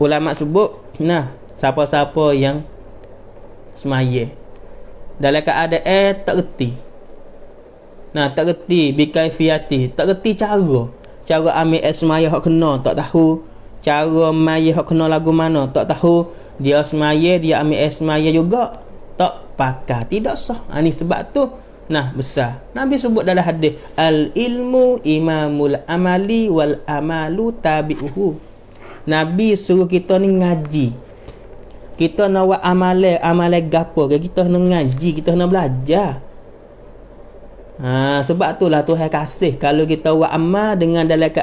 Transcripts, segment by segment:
ulama sebut, siapa-siapa yang semaya dalam keadaan tak reti. Tak reti bikaifiyati, tak reti cara ambil semaya hak kena, tak tahu cara maya hak kena lagu mana, tak tahu dia semaya, dia ambil semaya juga tak pakai, tidak sah. Ni sebab tu besar. Nabi sebut dalam hadis, al ilmu imamul amali wal amalu tabi'uhu. Nabi suruh kita ni ngaji. Kita nak buat amalan gapo ke, kita nak ngaji, kita nak belajar. Sebab itulah Tuhan kasih kalau kita buat amal dengan dalam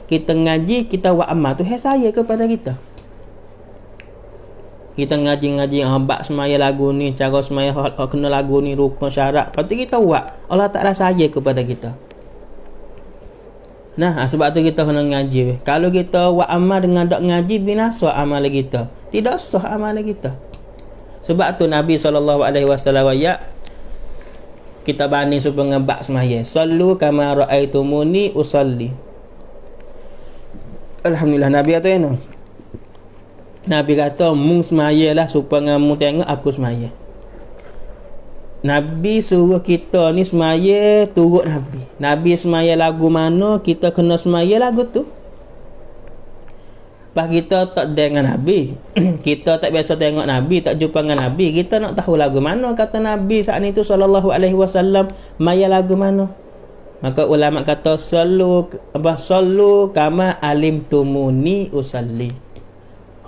kita ngaji, kita buat amal, Tuhan sayang kepada kita. Kita ngaji bab semaya lagu ni, cara semaya kena lagu ni, rukun syarat, lepas tu kita buat, Allah Ta'ala sayang kepada kita. Sebab tu kita kena ngaji. Kalau kita buat amal dengan tak ngaji, binasa amal kita, tidak sah amal kita. Sebab tu Nabi SAW kita banding supaya ngebak semaya, sallu kama ra'aitumuni usalli. Alhamdulillah, Nabi kata ni, Nabi kata mung semaya lah supaya mu tengok aku semaya. Nabi suruh kita ni semaya turut Nabi. Nabi semaya lagu mana, kita kena semaya lagu tu. Pas kita tak dengan Nabi kita tak biasa tengok Nabi, tak jumpa dengan Nabi, kita nak tahu lagu mana kata Nabi saat itu SAW maya lagu mana. Maka ulama kata sallu kama alimtumuni usalli.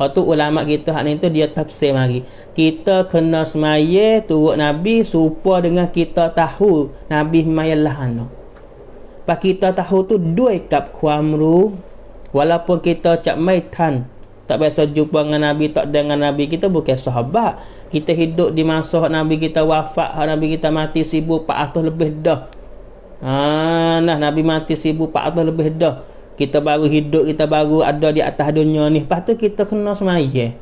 Tu ulama kita hak ni tu dia tafsir mari. Kita kena semaya turut Nabi supaya dengan kita tahu Nabi mayalah ana. Pak kita tahu tu 2 kap khamru, walaupun kita cak maitan, tak biasa jumpa dengan Nabi, tak dengan Nabi, kita bukan sahabat. Kita hidup di masa Nabi kita wafat, Nabi kita mati 1400 lebih dah. Nabi mati 1400 lebih dah. Kita baru hidup, kita baru ada di atas dunia ni. Lepas tu kita kena semaya.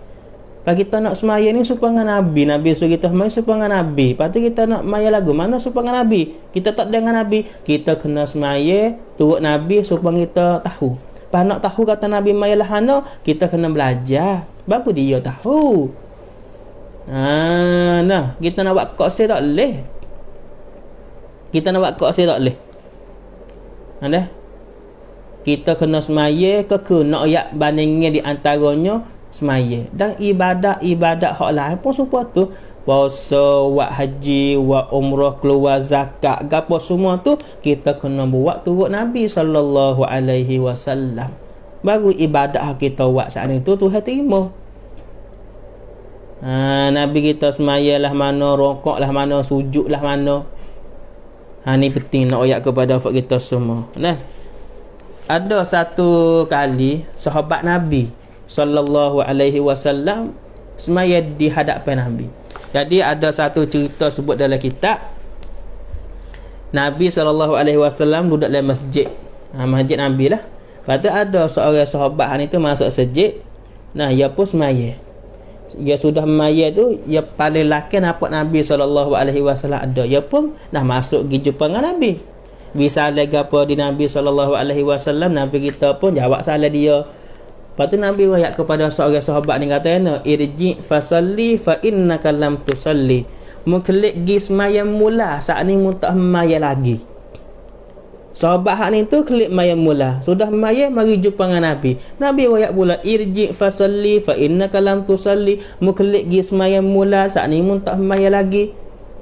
Lepas kita nak semaya ni supaya dengan Nabi. Nabi suruh kita semaya supaya dengan Nabi. Lepas tu kita nak maya lagu mana supaya dengan Nabi. Kita tak dengan Nabi, kita kena semaya turut Nabi supaya kita tahu. Lepas nak tahu kata Nabi maya lahana, kita kena belajar, baru dia tahu. Kita nak buat koksir tak boleh. Kita nak buat koksir tak boleh. Kita kena semaya nak ayat bandingnya di antaranya semaya. Dan ibadat hak lain pun supaya tu, puasa, buat haji, buat umrah, keluar zakat, gapo semua tu kita kena buat turut Nabi SAW. Baru ibadat kita buat saat itu Tuhan terima. Nabi kita semayalah mana, rokoklah mana, sujudlah mana. Ni penting nak ayat kepada kita semua. Ada satu kali sahabat Nabi SAW semaya di hadapan Nabi. Jadi ada satu cerita sebut dalam kitab, Nabi SAW duduk dalam masjid, masjid Nabi lah. Lepas tu ada seorang sahabat ni tu masuk masjid. Dia pun semaya. Dia sudah semaya tu, dia paling laki nampak Nabi SAW ada. Dia pun dah masuk pergi jumpa dengan Nabi. Bisa ada apa di Nabi SAW, Nabi kita pun jawab salah dia. Lepas tu Nabi wayak kepada seorang sahabat ni kata, irji fasalli fa innaka lam tusalli. Muklik gi semayang mula, saat ni mu tak semaya lagi. Sahabat hak ni tu klik maya mula, sudah maya mari jumpa dengan Nabi. Nabi wayak pula, irji fasalli fa innaka lam tusalli. Muklik gi semayang mula, saat ni mu tak semaya lagi.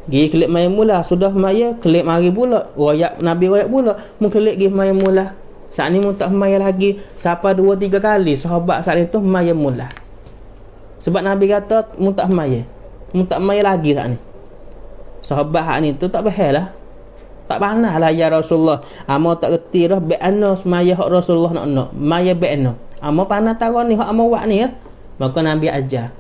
Gi klik maya mula, sudah maya klik mari pula. Nabi wayak pula, mu klik gi maya mula, saat ni mu tak maya lagi. Siapa 2-3 kali sahabat saat itu maya mula. Sebab Nabi kata mu tak maya lagi saat ni. Sahabat hak ni tu tak faham lah, tak panah lah, ya Rasulullah, amo tak reti dah be'ana semaya hak Rasulullah nak maya be'ana. Amo panah tahu ni hak amo buat ni ya. Maka Nabi ajar,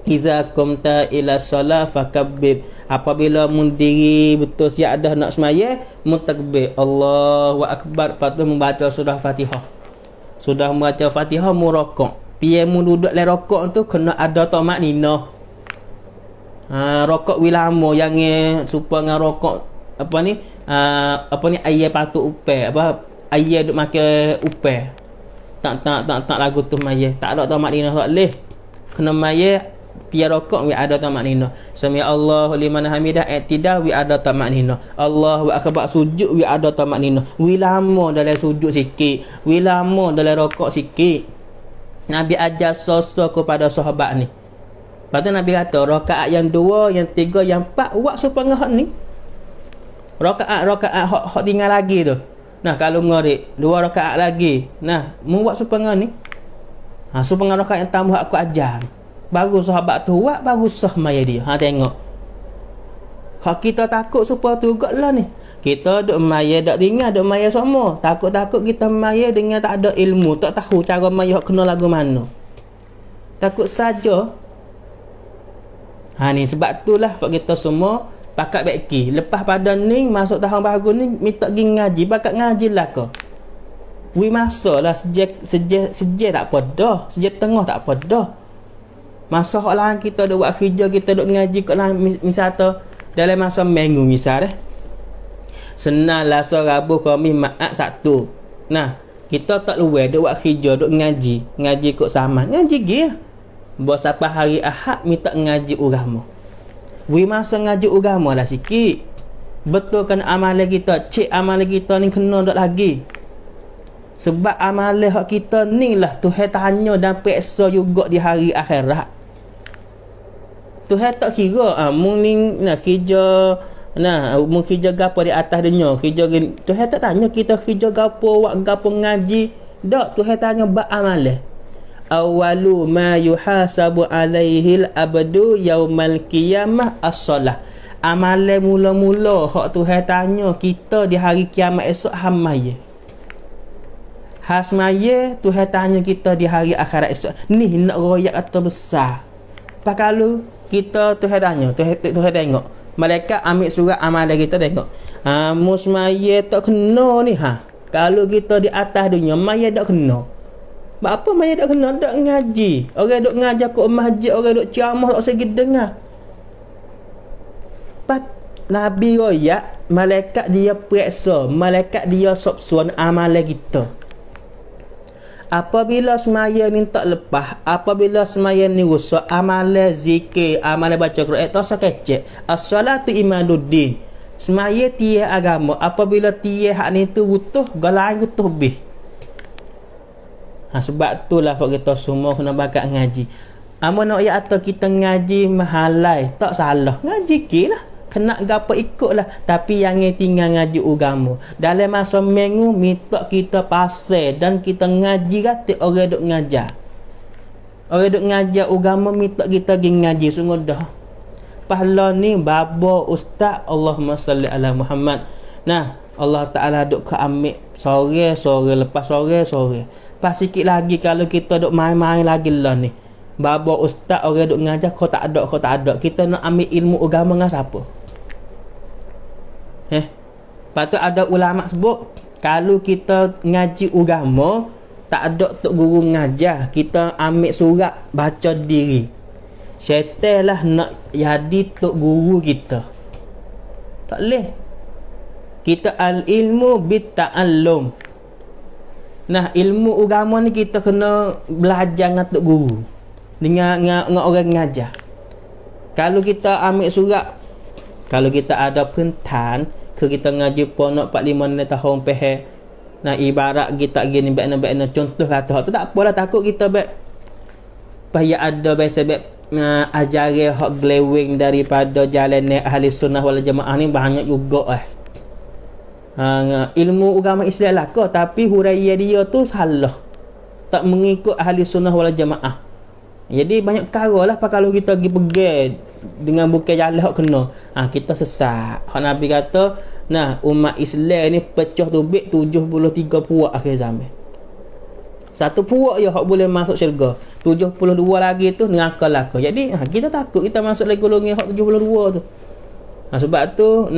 iza kumta ila salat fakabbir. Apabila mundiri betul siap dah nak semaya, mutakbir Allahu akbar. Lepas tu membaca surah Fatihah. Sudah membaca Fatihah, mu rokok. Piye mu duduk le rokok tu kena ada tamak nina. Rokok wilamo yang supaya dengan rokok apa ni ayat patut upai, ayat duk makan upai. tak lagu tu mayat. Tak ada tamak nina tak leh. Kena mayat pia rokok wi ada tamak nina. Sami Allahu liman hamidah i'tidal wi ada tamak nina. Allahu akbar sujud wi ada tamak nina. Wi lama dalam sujud sikit, wi lama dalam rokok sikit. Nabi ajar sosok kepada sahabat ni. Lepas tu Nabi kata rakaat yang 2, yang 3, yang 4 buat supaya hak ni. Rakaat hak tinggal lagi tu. Nah, kalau ngorik 2 rakaat lagi. Nah, mu buat supaya ni. Supaya rakaat yang tambah aku ajar. Baru sahabat tu buat, baru sah maya dia. Tengok. Hak kita takut supaya tu gaklah ni. Kita duk maya dak tinggal, duk maya semua. Takut-takut kita maya dengan tak ada ilmu, tak tahu cara maya hak kena lagu mana. Takut saja. Ni sebab itulah hak kita semua pakat baiki. Lepas pada ni masuk tahun baru ni minta pergi ngaji, bakat ngaji lah ke. Wi masalah sejak tak apa dah, sejak tengah tak apa dah. Masa hak lain kita duk buat kerja, kita duk ngaji kat lain misal tu dalam masa minggu misal Senang lah Rabu Khamis Jumaat Sabtu. Nah, kita tak luar duk buat kerja, duk ngaji kot sama. Ngaji ge. Bos apa hari Ahad minta ngaji agama. Wi masa ngaji agama lah sikit. Betulkan amalan kita, cek amalan kita ni kena dak lagi. Sebab amalan hak kita ni lah Tuhan tanya dan peksa juga di hari akhirat. Tuhan tak kira mung ni nak kerja mung kerja gapo di atas dunia, kerja Tuhan tak tanya kita kerja gapo, buat gapo ngaji. Dak, Tuhan tanya bab amalan. Awalu ma yuhasabu alaihil abdu yaumal qiyamah as-salah. Amalan mula-mula hak Tuhan tanya kita di hari kiamat esok hamaya. Hasmaya Tuhan tanya kita di hari akhirat esok. Ni nak royak atau besar. Pak kalau kita Tuhan tanya, Tuhan tengok. Malaikat ambil surat amalan kita tengok. Musmaya tak kena ni Kalau kita di atas dunia maya tak kena. Apa maya tak kena? Tak ngaji. Orang duk ngajar kat masjid, orang duk ceramah tak segi dengar. Nabi royak, malaikat dia periksa, malaikat dia sop-suan amalan kita. Apabila semaya ni tak lepas, apabila semaya ni rusak, amalan zikir, amalan baca Quran tak sekecek. As-salatu imaduddin. Semaya tiada agama. Apabila tiada hak ni tu utuh, galai utuh bih. Sebab itulah kita semua kena bakat ngaji. Amun nak ya atau kita ngaji mahalai, tak salah. Ngaji ke lah. Kena gapo ikutlah. Tapi yang tinggal ngaji agama. Dalam masa minggu minta kita pasal dan kita ngaji kata orang duk ngajar. Orang duk ngajar agama minta kita pergi ngaji sungguh dah. Pahala ni baba ustaz Allahumma salli ala Muhammad. Nah, Allah Taala duk ke ambil sore lepas sore. Pas sikit lagi kalau kita duk main-main lagi lah ni. Baba ustaz orang duk ngajar kau tak ada. Kita nak ambil ilmu agama dengan siapa? Lepas tu ada ulama sebut kalau kita ngaji agama tak ada tok guru ngajar, kita ambil surat baca diri. Syaitan lah nak jadi tok guru kita. Tak leh. Kita al-ilmu bit-ta'allum. Nah, ilmu agama ni kita kena belajar dengan tok guru. Dengan orang ngajar. Kalau kita ambil surat, kalau kita ada pentan ke kita ngaji ponok 45 tahun peh. Nah, ibarat kita gini baik contoh kata tu tak apalah, takut kita baik payah ada biasa baik ajaran hak glewing daripada jalan ahli sunnah wal jamaah ni banyak juga ilmu agama Islam lah kau, tapi huraiya dia tu salah, tak mengikut ahli sunnah wal jamaah. Jadi banyak perkara lah kalau kita pergi pegang dengan bukan jalan hak kena, kita sesat. Hak Nabi kata, nah, umat Islam ni pecah tubik 73 puak akhir zaman. Satu puak je hak boleh masuk syurga, 72 lagi tu neraka laka. Jadi kita takut kita masuk lagi golongan hak 72 tu. Sebab tu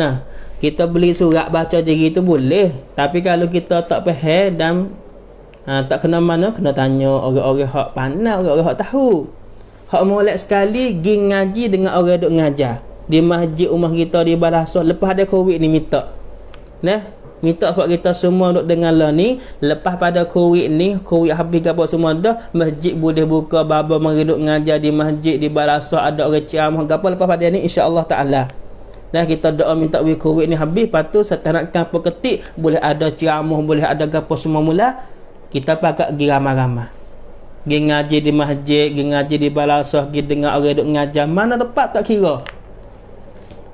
kita beli surat baca diri tu boleh, tapi kalau kita tak faham dan tak kena mana, kena tanya orang-orang hak pandai, orang-orang hak tahu. Hak molek sekali pergi ngaji dengan orang duk ngajar di masjid rumah kita di Balasah. Lepas ada Covid ni minta minta buat kita semua duk dengar lah ni. Lepas pada Covid ni, Covid habis ke apa semua dah, masjid boleh buka, baba mari duk ngajar di masjid, di balasah, ada orang ceramah ke apa lepas pada ni insya-Allah taala. Dan kita doa minta Covid ni habis, lepas tu setanakkan apa ketik boleh ada ceramah, boleh ada apa semua mula, kita pakat pergi ramai-ramai. Pergi ngaji di masjid, pergi ngaji di balasah, pergi dengar orang duk ngajar, mana tempat tak kira.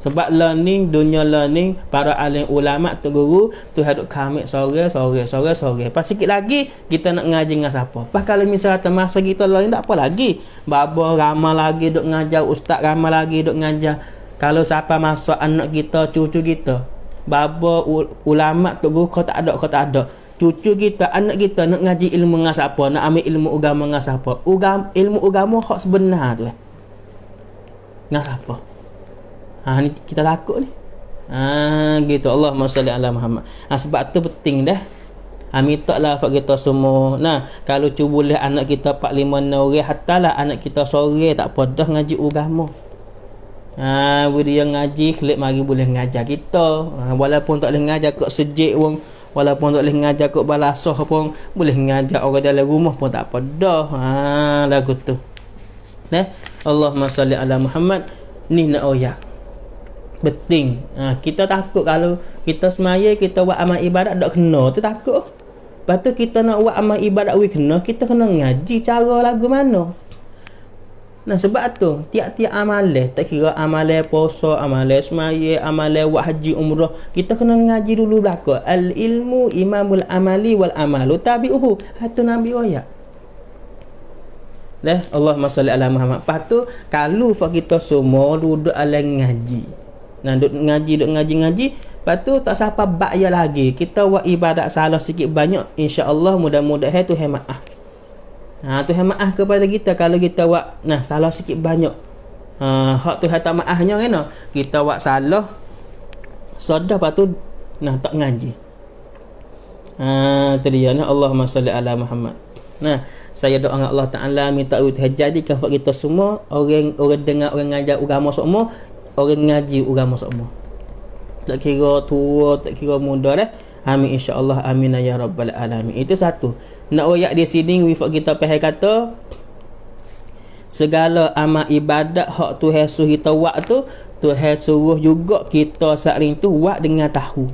Sebab learning, dunia learning, para alim ulama, tu guru, tu hadut kami sore. Pas sikit lagi, kita nak ngaji dengan siapa? Pas kalau misalnya masa kita learning, tak apa lagi. Baba ramai lagi duk ngajar, ustaz ramai lagi duk ngajar. Kalau siapa masuk anak kita, cucu kita, baba ulama, tu guru, kau tak ada. Cucu kita, anak kita nak ngaji ilmu dengan siapa? Nak ambil ilmu agama dengan siapa? Ilmu agama hak sebenar tu. Dengan siapa? Ni kita takut ni. Gitu. Allahumma salli ala Muhammad. Sebab tu penting dah. Minta lah fak kita semua. Nah, kalau cuba boleh anak kita 4-5 orang, hatalah anak kita sore tak apa dah ngaji agama. Bila dia ngaji, kelip mari boleh ngajar kita. Walaupun tak boleh ngajar kat sejik pun, walaupun tak boleh ngajar kat balasah pun, boleh ngajar orang dalam rumah pun tak apa dah. Lagu tu. Nah, Allahumma salli ala Muhammad. Ni nak oyak. Penting. Kita takut kalau kita semaya, kita buat amal ibadat tak kena, tu takut. Lepas tu kita nak buat amal ibadat kena, kita kena ngaji cara lagu mana. Nah, sebab tu tiap-tiap amalan, tak kira amalan puasa, amalan semaya, amalan buat haji umrah, kita kena ngaji dulu belaka. Al ilmu imamul amali wal amalu tabi'uhu. Hatu Nabi royak. Allahumma salli ala Muhammad. Lepas tu kalau kita semua duduk alang ngaji. Nah, duk ngaji. Lepas tu tak siapa bakya lagi. Kita buat ibadat salah sikit banyak, insya-Allah mudah-mudahan Tuhan maaf. Tuhan maaf kepada kita kalau kita buat salah sikit banyak. Hak Tuhan tak maafnya kena. Kita buat salah sudah, lepas tu tak ngaji. Tu dia. Allahumma salli ala Muhammad. Saya doa dengan Allah Taala minta Tuhan jadikan kita semua orang dengar, orang ngajar agama semua, orang ngaji agama semua. Tak kira tua, tak kira muda dah. Amin insya-Allah, amin ya rabbal alamin. Itu satu. Nak royak di sini wifak kita pahal kata segala amal ibadat hak Tuhan suruh kita buat tu, Tuhan suruh juga kita saling tu buat dengan tahu.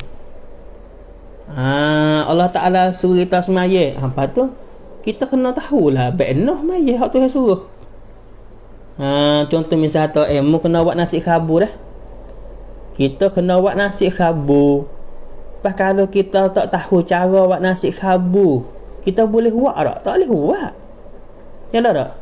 Allah Taala suruh kita semaya. Apa tu? Kita kena tahulah benar maya hak Tuhan suruh. Contoh misal tu mu kena buat nasi khabu dah. Kita kena buat nasi khabu. Pas kalau kita tak tahu cara buat nasi khabu, kita boleh buat tak? Tak boleh buat. Ya tak?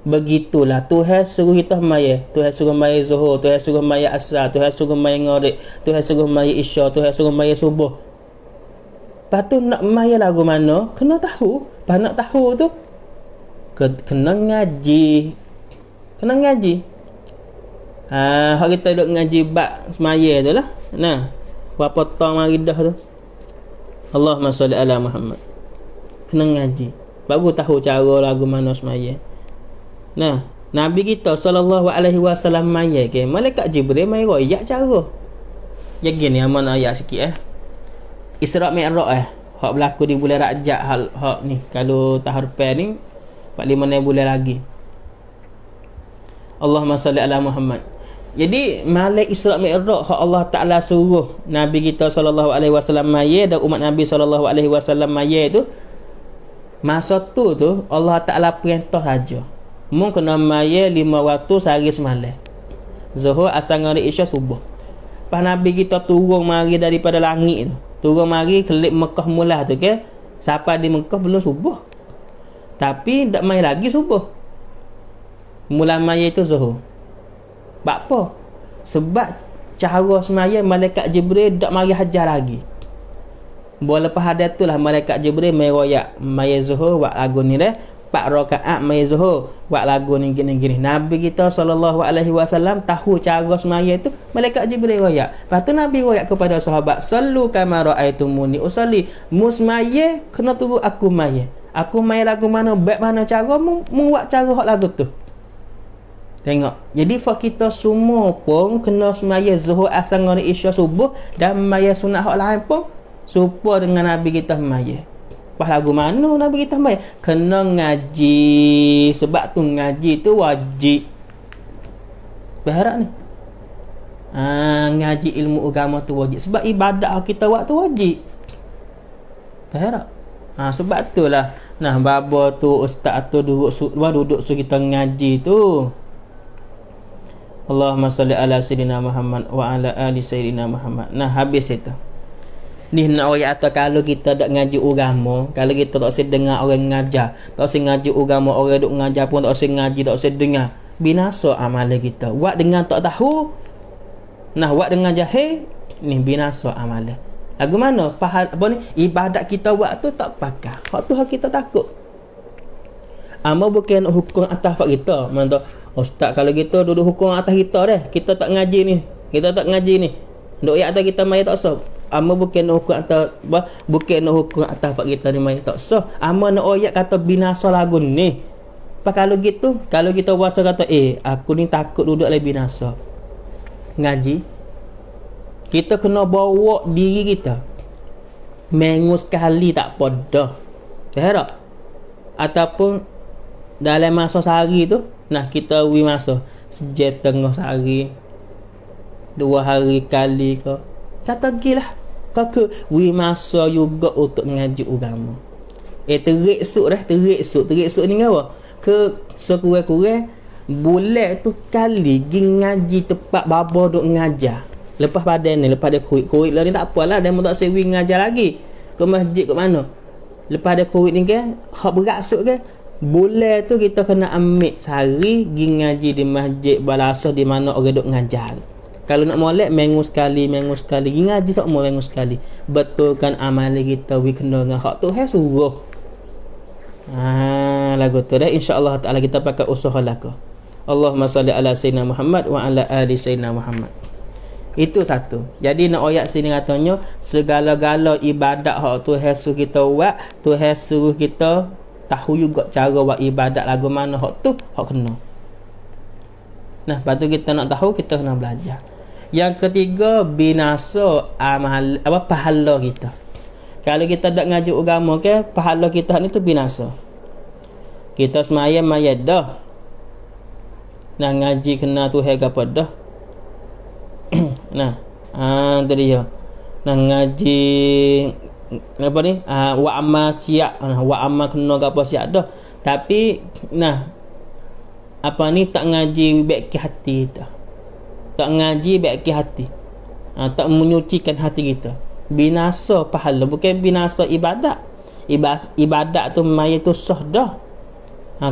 Begitulah Tuhan suruh kita maya. Tuhan suruh maya zuhur, Tuhan suruh maya asar, Tuhan suruh maya maghrib, Tuhan suruh maya isya, Tuhan suruh maya subuh. Lepas tu nak maya lagu mana? Kena tahu. Pas nak tahu tu kena ngaji. Kena ngaji. Hak kita duk ngaji bab semaya tu lah. Berapa tahun mari dah tu. Allahumma salli ala Muhammad. Kena ngaji. Baru tahu cara lagu mana semaya. Nabi kita sallallahu alaihi wasallam maya ke. Malaikat Jibril mai royak cara. Ya gini aman ayat sikit Isra' Mi'raj hak berlaku di bulan Rajab, hak ni kalau tahun depan ni 4-5 bulan lagi. Allahumma salli ala Muhammad. Jadi malam Isra' Mi'raj hak Allah Taala suruh Nabi kita sallallahu alaihi wasallam maya dan umat Nabi sallallahu alaihi wasallam maya tu, masa tu Allah Taala perintah saja. Mun kena maya 5 waktu sehari semalam. Zuhur, asar, maghrib, isya, subuh. Pas Nabi kita turun mari daripada langit tu. Turun mari kelip Mekah mula tu ke. Siapa di Mekah belum subuh. Tapi tak mai lagi subuh. Mula maya itu zuhur. Sebab apa? Sebab cara semaya malaikat Jibril tak mari hajar lagi. Boleh lepas ada tu lah malaikat Jibril mai royak maya zuhur buat lagu ni dah. 4 rakaat maya zuhur buat lagu ni gini-gini. Nabi kita sallallahu alaihi wasallam tahu cara semaya tu, malaikat Jibril royak. Lepas tu Nabi royak kepada sahabat, sallu kama raaitumuni usalli. Musmaya kena tunggu aku maya. Aku maya lagu mana, baik mana cara buat cara hak lagu tu. Tengok. Jadi fak kita semua pun kena semaya zuhur, asar, maghrib, isya, subuh dan maya sunat hak lain pun serupa dengan Nabi kita maya. Pas lagu mana Nabi kita maya? Kena ngaji. Sebab tu ngaji tu wajib. Berharap ni. Ngaji ilmu agama tu wajib. Sebab ibadah kita buat tu wajib. Berharap. Sebab tu lah. Nah, baba tu ustaz tu duduk su kita ngaji tu. Allahumma salli ala sayyidina Muhammad wa ala ali sayyidina Muhammad. Nah, habis itu. Ni nak ayat atau kalau kita tak ngaji agama, kalau kita tak usah dengar orang ngajar, tak usah ngaji agama, orang duk ngajar pun tak usah ngaji, tak usah dengar, binasa amalan kita. Buat dengan tak tahu, nah buat dengan jahil, ni binasa amalan. Lagu mana? Apa ni? Ibadat kita buat tu tak pakai. Hak tu hak kita takut. Ama bukan hukum atas hak kita. Mana ustaz kalau kita duduk hukum atas kita dah. Kita tak ngaji ni. Kita tak ngaji ni. Duk ayat atas kita mai tak sah. Ama bukan hukum atas bukan hukum atas hak kita ni mai tak sah. Ama nak ayat kata binasa lagu ni. Apa kalau gitu? Kalau kita puasa kata aku ni takut duduk lagi binasa. Ngaji. Kita kena bawa diri kita. Minggu sekali tak apa dah. Faham tak? Ataupun dalam masa sehari tu, nah kita masa sejam tengah sehari, 2 hari kali ke. Kata gilah. Kau masa juga untuk ngaji agama. Terik suk ni apa? Ke sekurang-kurang bulan tu kali gi ngaji tempat baba duk ngajar. Lepas badan ni, lepas dia kuit lah ni tak apalah, dia tak sewi ngajar lagi. Ke masjid ke mana? Lepas dia kuit ni kan, hak beraksud kan, bulan tu kita kena ambil sehari gi ngaji di masjid balasah di mana orang duk ngajar. Kalau nak molek minggu sekali gi ngaji semua minggu sekali. Betulkan amalan kita we kena dengan hak tu suruh. Lagu tu dah insya-Allah taala kita pakai usaha laku. Allahumma salli ala sayyidina Muhammad wa ala ali sayyidina Muhammad. Itu satu. Jadi nak ayat sini katanya segala-gala ibadat hak Tuhan suruh kita buat, Tuhan suruh kita tahu juga cara buat ibadat lagu mana hak tu hak kena. Nah, lepas tu kita nak tahu kita kena belajar. Yang ketiga, binasa amal pahala kita. Kalau kita tak ngaji agama ke, pahala kita ni tu binasa. Kita semayang mayat dah. Nah, ngaji kena Tuhan apa dah. Nah, tu dia. Nah, ngaji apa ni? Wa amma siap. Wa amma kena apa siap dah. Tapi nah, apa ni tak ngaji baik ke hati kita. Tak ngaji baik ke hati. Tak menyucikan hati kita. Binasa pahala, bukan binasa ibadat. Ibadat tu mayat tu sah dah.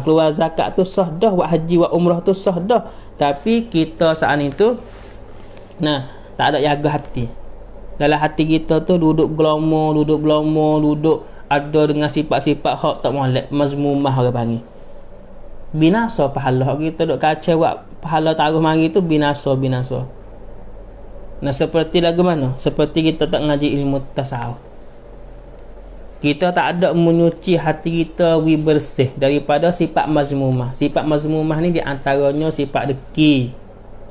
Keluar zakat tu sah dah, buat haji, buat umrah tu sah dah. Tapi kita saat itu tak ada jaga hati. Dalam hati kita tu duduk gelomo, duduk ada dengan sifat-sifat hak tak molek, mazmumah orang panggil. Binasa pahala kita duk kacau buat pahala taruh mari tu binasa. Nah, seperti lagu mana? Seperti kita tak ngaji ilmu tasawuf. Kita tak ada menyuci hati kita bersih daripada sifat mazmumah. Sifat mazmumah ni di antaranya sifat deki.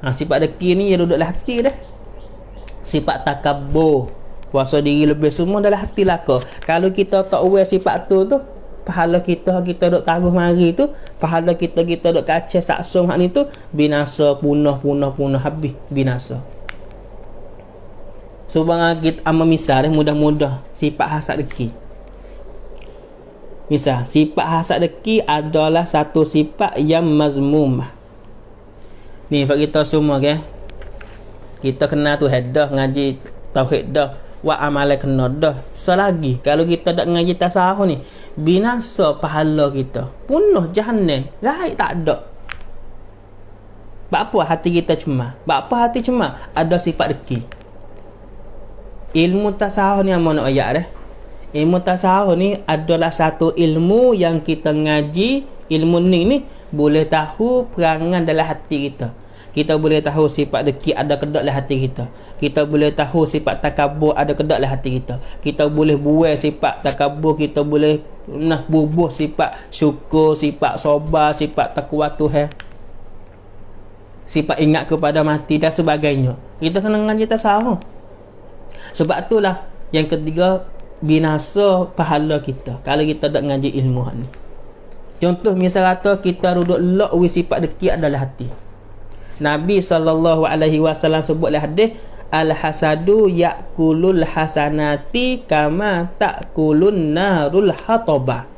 Sifat deki ni dia duduk dalam hati dah. Sifat takabur, puasa diri lebih, semua dalam hati laka. Kalau kita tak aware sifat tu pahala kita duk taruh mari tu, pahala kita duk kacau saksum hak ni tu binasa, punah habis binasa. Subang kita misal mudah-mudah sifat hasad deki. Misal sifat hasad deki adalah satu sifat yang mazmumah. Ni fak kita semua ke. Kita kena tu dah ngaji tauhid dah, buat amalan kena dah. Selagi kalau kita tak ngaji tasawuf ni, binasa pahala kita. Punuh jahannam, gaib tak ada. Apa hati kita cemar? Apa hati cemar? Ada sifat deki. Ilmu tasawuf ni apa nak ayat dah? Ilmu tasawuf ni adalah satu ilmu yang kita ngaji. Ilmu ni boleh tahu perangan dalam hati kita. Kita boleh tahu sifat deki ada kedak dalam hati kita. Kita boleh tahu sifat takabur ada kedak dalam hati kita. Kita boleh buai sifat takabur, kita boleh bubuh sifat syukur, sifat sabar, sifat takwa Tuhan. Sifat ingat kepada mati dan sebagainya. Kita kena ngaji tasawuf. Sebab itulah Yang ketiga, binasa pahala kita kalau kita tak ngaji ilmu ni. Contoh misal kata kita duduk lok sifat deki adalah hati. Nabi SAW sebutlah hadis, al-hasadu ya'kulul hasanati kama ta'kulun narul hataba.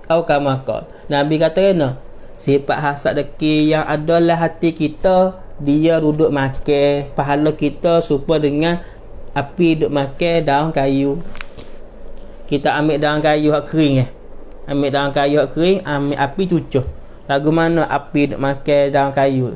Atau kama qala. Nabi kata kena, sifat hasad deki yang adalah hati kita, dia duduk makan pahala kita serupa dengan api duduk makan daun kayu. Kita ambil daun kayu hak kering ambil daun kayu hak kering, ambil api cucuh. Lagu mana api duduk makan daun kayu?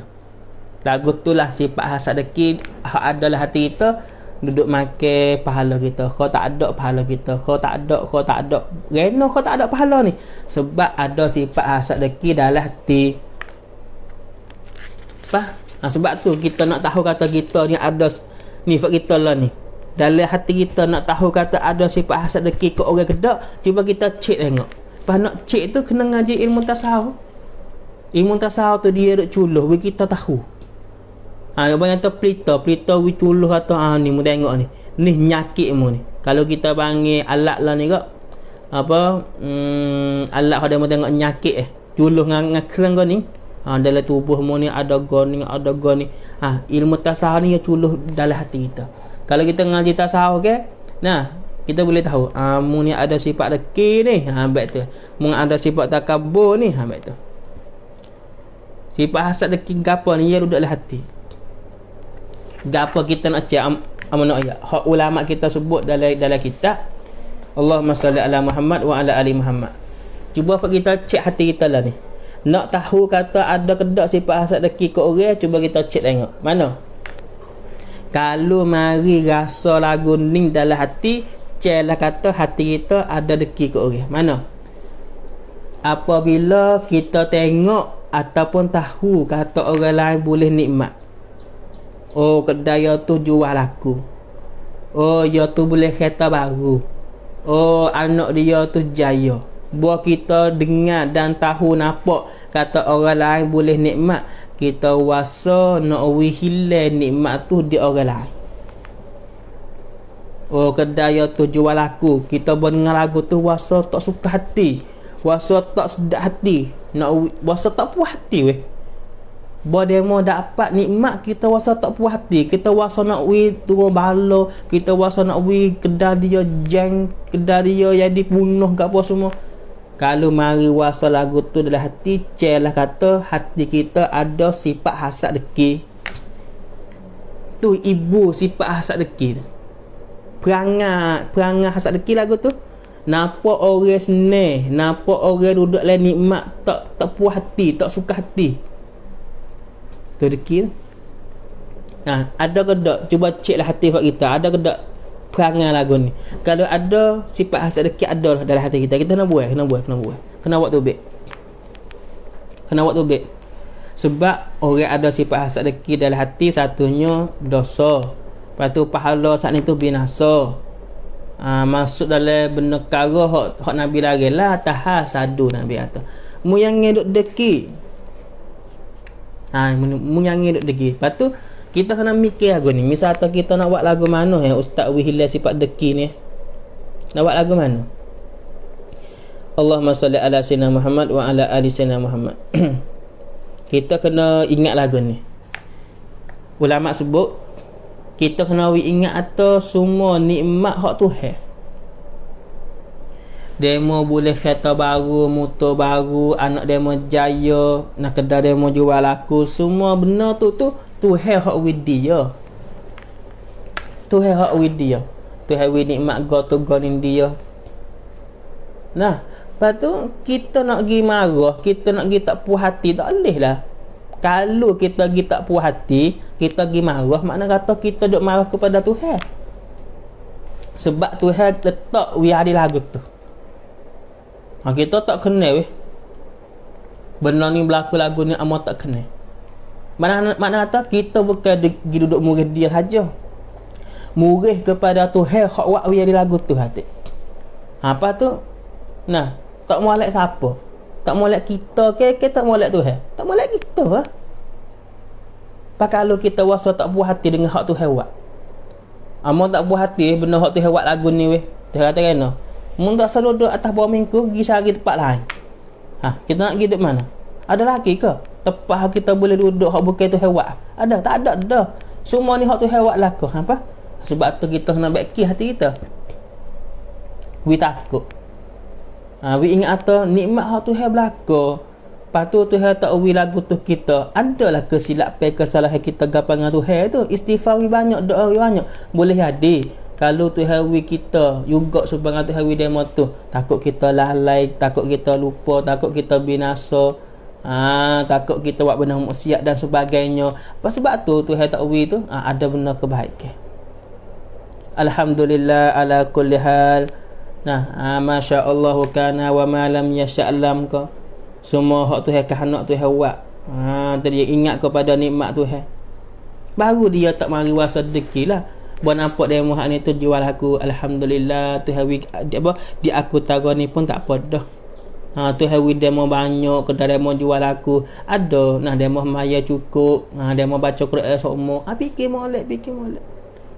Lagu itulah sifat hasad deki hak adalah hati kita duduk makan pahala kita. Kau tak ada pahala kita, kau tak ada reno, kau tak ada pahala ni sebab ada sifat hasad deki dalam hati. Apa? Sebab tu kita nak tahu kata kita ni ada nifat kita lah ni. Dalam hati kita nak tahu kata ada sifat hasad deki ke orang kedak, cuba kita cek tengok. Pas nak cek tu kena ngaji ilmu tasawuf. Ilmu tasawuf tu dia duk culuh, kita tahu. Yang kata pelita we culuh kata ni mu tengok ni. Ni nyakit mu ni. Kalau kita panggil alat lah ni kak. Alat pada mu tengok nyakit culuh dengan kerang kau ni. Dalam tubuh mu ni ada gon ni. Ilmu tasawuf ni culuh dalam hati kita. Kalau kita ngaji tasawuf kita boleh tahu mu ni ada sifat deki ni, baik tu. Mu ada sifat takabur ni, baik tu. Sifat hasad deki gapo ni dia duduk dalam hati. Gapo kita nak cek amanah ayat hak ulama kita sebut dalam kitab Allahumma salli ala Muhammad wa ala ali Muhammad. Cuba kita cek hati kita lah ni. Nak tahu kata ada kedak sifat hasad deki ke orang, cuba kita cek tengok. Mana? Kalau mari rasa lagu ni dalam hati, ceklah kata hati kita ada deki ke orang. Mana? Apabila kita tengok ataupun tahu kata orang lain boleh nikmat. Oh, kedai tu jual laku. Oh, dia tu boleh kereta baru. Oh, anak dia tu jaya. Buat kita dengar dan tahu nampak kata orang lain boleh nikmat, kita wasa nak hilang nikmat tu di orang lain. Oh, kedai tu jual laku. Kita dengar lagu tu wasa tak suka hati, wasa tak sedap hati, nak wasa tak puas hati weh. Bahawa dia mau dapat nikmat, kita wasa tak puas hati. Kita wasa nak turun bala. Kita wasa nak kedai dia jeng, kedai dia jadi bunuh ke apa semua. Kalau mari wasa lagu tu dalam hati, celah kata hati kita ada sifat hasad deki. Tu ibu sifat hasad deki tu. Perangai hasad deki lagu tu. Nampak orang senang, nampak orang duduk dalam nikmat, tak puas hati, tak suka hati. Tu deki. Ada ke tak? Cuba ceklah hati kita. Ada ke tak perangai lagu ni? Kalau ada sifat hasad deki ada lah dalam hati kita. Kita kena buat. Kena buat tu baik. Sebab orang ada sifat hasad deki dalam hati, satunya dosa. Lepas tu pahala saat ni tu binasa. Masuk dalam benda kara hak Nabi lari lah tahasadu Nabi kata. Mu yang ngeduk deki. Mu yang ngeduk deki. Lepas tu kita kena mikir lagu ni. Misal kita nak buat lagu mana Ustaz Wihilal sifat deki ni. Nak buat lagu mana? Allahumma salli ala sayyidina Muhammad wa ala ali sayyidina Muhammad. Kita kena ingat lagu ni. Ulama sebut kita kena ingat atau semua nikmat hak Tuhan. Demo boleh kereta baru, motor baru, anak demo jaya, nak kedai demo jual laku, semua benda tu Tuhan hak widi ya. Tuhan hak widi ya. Tuhan widi nikmat go tu go ni dia. Nah, lepas tu kita nak pergi marah, kita nak pergi tak puas hati, tak boleh lah. Kalau kita pergi tak puas hati, kita pergi marah, makna kata kita duk marah kepada Tuhan. Sebab Tuhan letak wiadi lagu tu. Kita tak kenal weh. Benda ni berlaku lagu ni amat tak kenal. Mana kata kita bukan pergi duduk murih dia saja. Murih kepada Tuhan hak wak wiadi lagu tu hati. Apa tu? Nah, tak molek siapa? Tak molek kita ke tak molek Tuhan? Tak molek kita lah. Kalau kita wasa tak puas hati dengan hak Tuhan buat. Amon tak buat hati benda hak tu buat lagu ni weh. Dia kata kena. Mun tak selalu duduk atas bawah minggu pergi cari tempat lain. Kita nak pergi duduk mana? Ada lagi ke? Tempat kita boleh duduk hak bukan tu hewat. Ada? Tak ada dah. Semua ni hak tu hewat laku. Apa? Sebab tu kita kena baiki hati kita. We takut. We ingat tu nikmat hak tu berlaku. Lepas tu Tuhan tak uwi lagu tu kita. Adalah kesilapan kesalahan kita gapan dengan Tuhan tu. Istighfar banyak, doa banyak. Boleh jadi. Kalau Tuhan uwi kita juga sebenarnya Tuhan uwi demo tu. Takut kita lalai, takut kita lupa, takut kita binasa. Takut kita buat benda maksiat dan sebagainya. Sebab tu Tuhan tak uwi tu ada benda kebaikan. Alhamdulillah ala kulli hal. Masya Allah kana wa ma lam yasha'lam ka. Semua hak Tuhan kehendak Tuhan buat. Dia ingat kepada nikmat Tuhan. Baru dia tak mari wasa sedekah lah. Buat nampak demo hak ni tu jual aku. Alhamdulillah Tuhan di aku taruh ni pun tak apa dah. Tuhan demo banyak kedai demo jual aku. Ada demo maya cukup. Demo baca Quran semua. Fikir molek.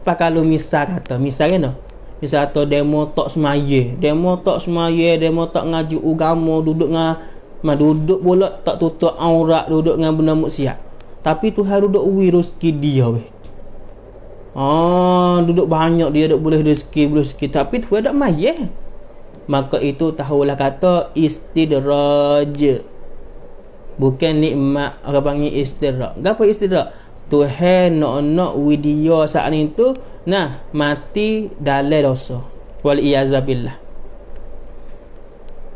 Pak kalau misal kata, misalnya misal tu demo tak semaya, demo tak ngaji agama, duduk pula tak tutup aurat, duduk dengan benda maksiat. Tapi Tuhan duduk rezeki dia weh. Duduk banyak dia duduk boleh rezeki, tapi Tuhan tak maya. Maka itu tahulah kata istidraj. Bukan nikmat, orang panggil istidraj. Apa istidraj? Tuhan nak video saat ni tu mati dalam dosa. Wal iyazabillah.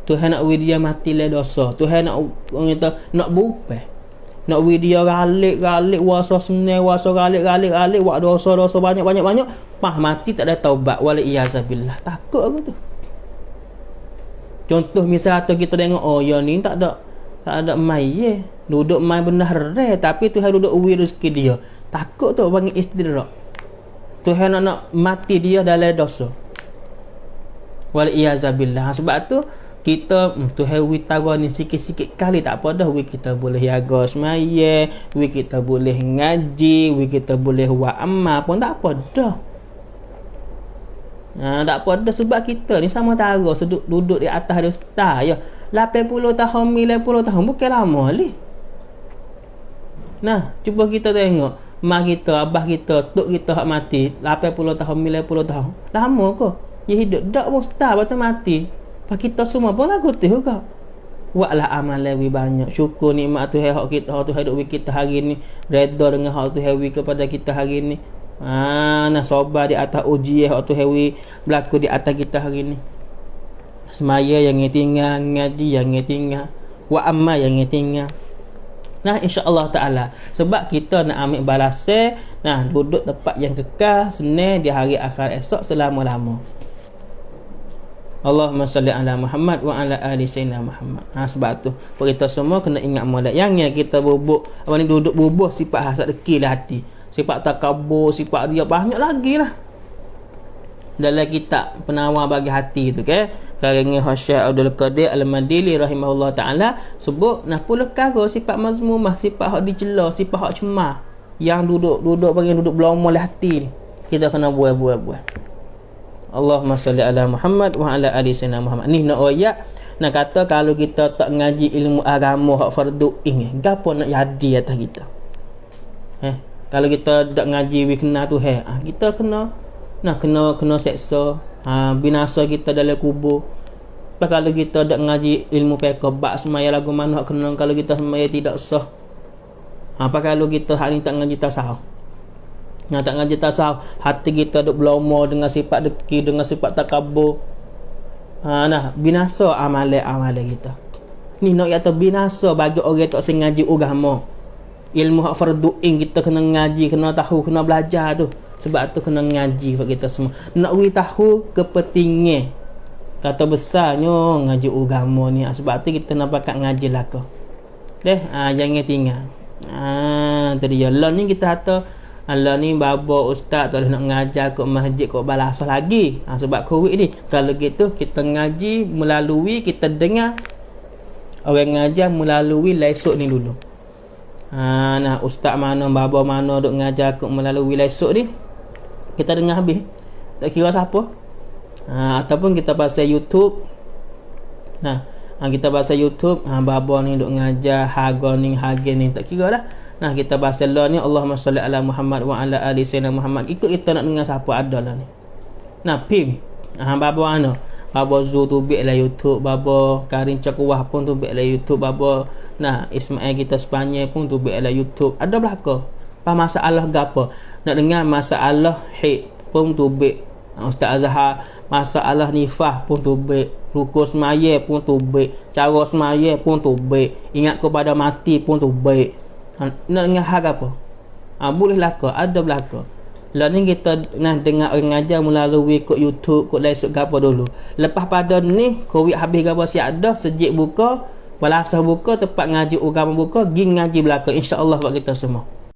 Tuhan nak dia mati dalam dosa. Tuhan nak berubah. Nak dia galik wasa senang, wasa galik buat dosa banyak. Mati tak ada taubat. Wal iyazabillah. Takut aku tu. Contoh misal tu kita tengok ya ni tak ada mai duduk mai benar tapi Tuhan duduk uwi rezeki dia. Takut tu panggil istidrak. Tuhan nak mati dia dalam dosa. Wal iyazabillah. Sebab tu kita Tuhan wi taruh ni sikit-sikit kali tak apa dah. Wi kita boleh jaga semaya, wi kita boleh ngaji, wi kita boleh buat amal pun tak apa dah. Tak apa dah sebab kita ni sama tara duduk di atas dia star ya. 80 tahun, 90 tahun bukan lama ni. Cuba kita tengok mak kita, abah kita, tok kita hak mati 80 tahun, 90 tahun. Lama ke? Dia hidup dak pun star baru mati. Pak kita semua pun lagu tu juga. Buatlah amal lebih banyak. Syukur nikmat Tuhan hak kita, hak Tuhan hidup kita hari ni. Redha dengan hak Tuhan kepada kita hari ni. Sabar di atas ujian hak Tuhan berlaku di atas kita hari ni. Semaya yang tinggal, ngaji yang tinggal, wa amma yang tinggal. Insya-Allah taala sebab kita nak ambil balasan, duduk tempat yang kekal senang di hari akhir esok selama-lama. Allahumma salli ala Muhammad wa ala ali sayyidina Muhammad. Sebab tu kita semua kena ingat molek yang kita bubuk duduk bubuh sifat hasad deki lah hati. Sifat takabur, sifat dia banyak lagi lah. Dalam kitab penawar bagi hati tu karangan Syekh Abdul Qadir Al-Madili rahimahullah taala sebut 10 perkara sifat mazmumah, sifat hak dicela, sifat hak cemar yang duduk bagi duduk belomol hati ni. Kita kena buat. Allahumma salli ala Muhammad wa ala ali sayyidina Muhammad. Ni nak ayat nak kata kalau kita tak ngaji ilmu agama hak fardu ain gapo nak jadi atas kita. Kalau kita tak ngaji kena tu kita kena seksa, binasa kita dalam kubur. Kalau kita tak ngaji ilmu fiqh bab semaya lagu mana kena kalau kita semaya tidak sah. Kalau kita hari ni tak ngaji tasawuf. Tak ngaji tasawuf, hati kita duk belomo dengan sifat deki, dengan sifat takabur. Binasa amalan kita. Ni nak kata binasa bagi orang tak sengaja agama. Ilmu hak fardu ain kita kena ngaji, kena tahu, kena belajar tu. Sebab tu kena ngaji buat kita semua. Nak tahu kepentingan kata besarnya ngaji agama ni. Sebab tu kita nak pakat ngaji lah kau. Jangan tinggal. Tadi Allah ni kita kata Allah ni baba ustaz tak boleh nak ngajar kat masjid kat balasah lagi. Sebab Covid ni. Kalau gitu kita ngaji melalui kita dengar orang ngajar melalui lesok ni dulu. Ustaz mana, baba mana duk ngajar kat melalui lesok ni. kita dengar habis, tak kira siapa. Ataupun kita pasal YouTube. Kita pasal YouTube, baba ni duk ngajar harga ni tak kira dah. Kita bahasa la ni, Allahumma salli ala Muhammad wa ala ali sayyidina Muhammad. Ikut kita nak dengar siapa ada lah ni. Pim. Baba Baba Zu tu bik lah YouTube, Baba Karin Cakuwah pun tu bik lah YouTube, Baba Ismail kita Sepanyol pun tu bik lah YouTube. Ada belaka. Masalah gapo? Nak dengar masalah haid pun tu bik. Ustaz Azhar masalah nifah pun tu bik. Rukun semaya pun tu bik. Cara semaya pun tu bik. Ingat kepada mati pun tu bik. Nak dengar hal apa? Boleh laka, ada belaka. Lah ni kita nak dengar orang ngajar melalui kod YouTube, kod live ke apa dulu. Lepas pada ni Covid habis ke apa siap dah, sejik buka, balasah buka, tempat ngaji agama buka, gi ngaji belaka, insya-Allah buat kita semua.